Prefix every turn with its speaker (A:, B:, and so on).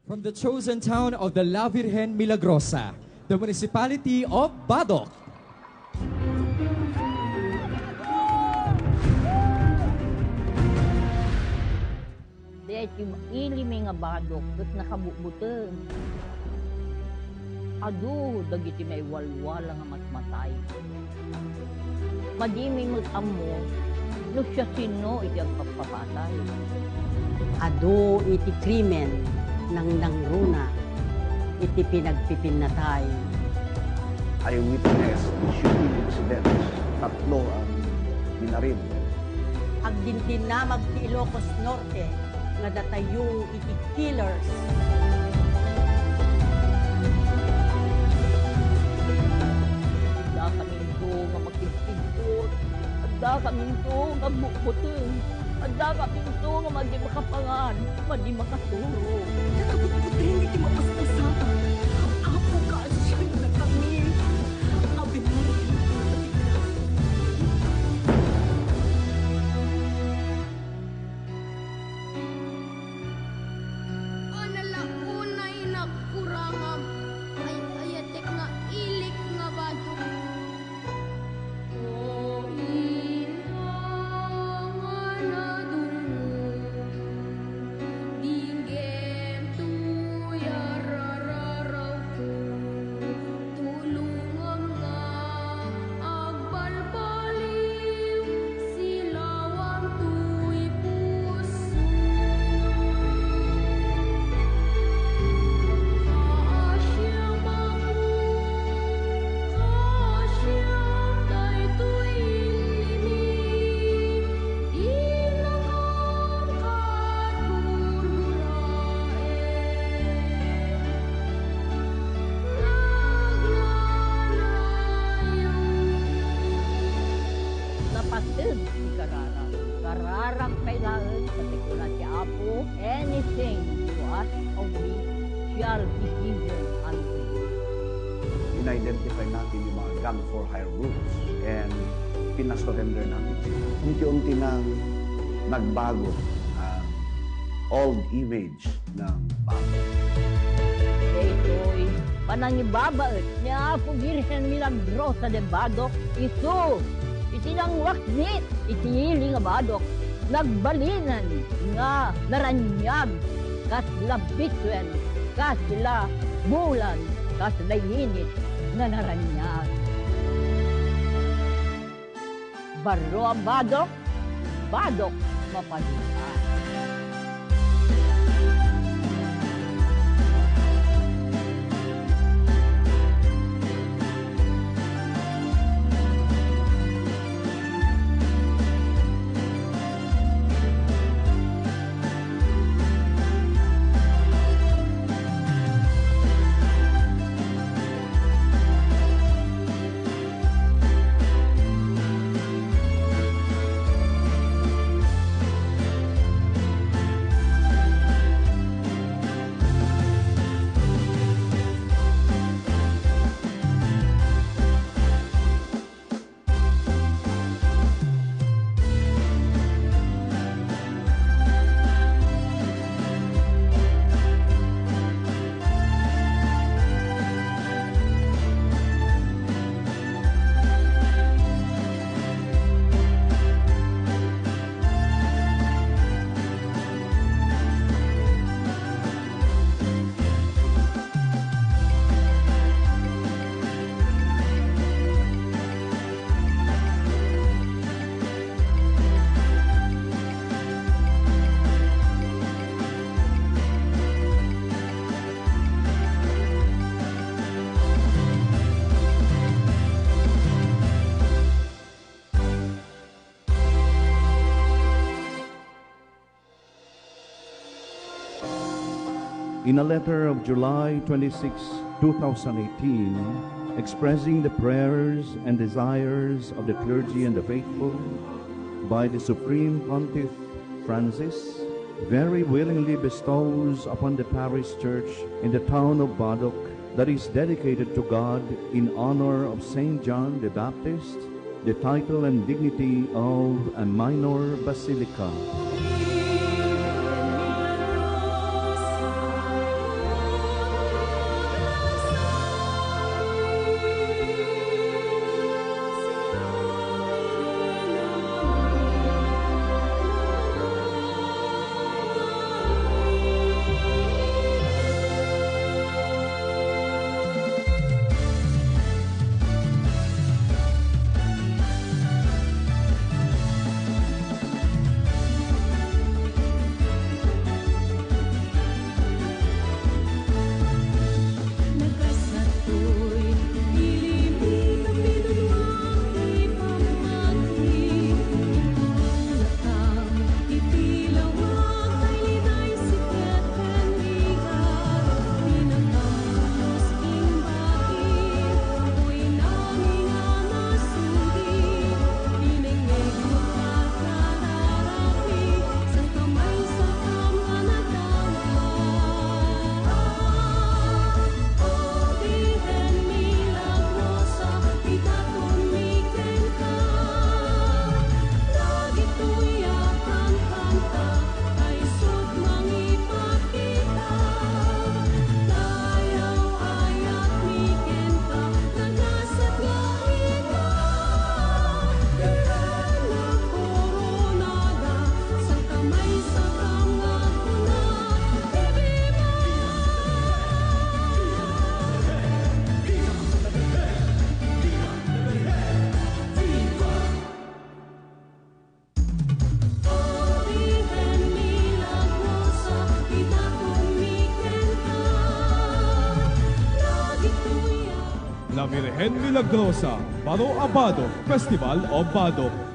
A: From the chosen town of the VIRGEN MILAGEOSA, the municipality of BADOC.
B: Dahil yung ili may nga BADOC, kat nakabubutan. Ado, dagiti may walwala nga matmatay. Madi may matamo, no siya sino iti ang pagpapatay.
C: Ado iti krimen ng nangruna, iti pinagpipinatay.
D: I witnessed the shooting incidents. 3 ang binarin.
C: Agdindinamag ti Ilocos Norte, nga datayo iti killers.
B: Ada kaminto nga magtitigpot, ada kaminto nga bukbuteng, ada kaminto nga madi makapangan, madi makaturo.
E: Nakapagputin, hindi mapaspasahan. Apo ka siya na kami. Abi mo.
F: Analaunay nagkurangam. Ay ayatek nga ilik nga bado. O ina nga nadungo. Dinggem tuyarararaw ko. Tulungam nga agbalbaliw. Silawang tuy puso. Kasyang ako, kasyang daytoy limi, inakam katurgurae,
B: Napatid si Karara. Kararang kailangan sa tikula si Apo, anything you ask of me shall be given unto you.
D: In-identify natin yung mga gun for hire groups and pinasurrender natin sila. Unti-unti nang nagbago ang old image ng BARO.
B: Ito'y panangibabaet ni Apo Virgen Milagrosa de BADOC. Isu, itinang waknit, itili nga BADOC. Nagbalinan nga naranyag, kas labitwen, kas la bulan, kas layinit nga naranyag. Baro ang BADOC, BADOC mapaluan.
G: In a letter of July 26, 2018, expressing the prayers and desires of the clergy and the faithful, by the Supreme Pontiff Francis, very willingly bestows upon the parish church in the town of BADOC that is dedicated to God in honor of Saint John the Baptist, the title and dignity of a minor basilica.
H: Virgen Milagrosa, Baro a BADOC, Festival of BADOC.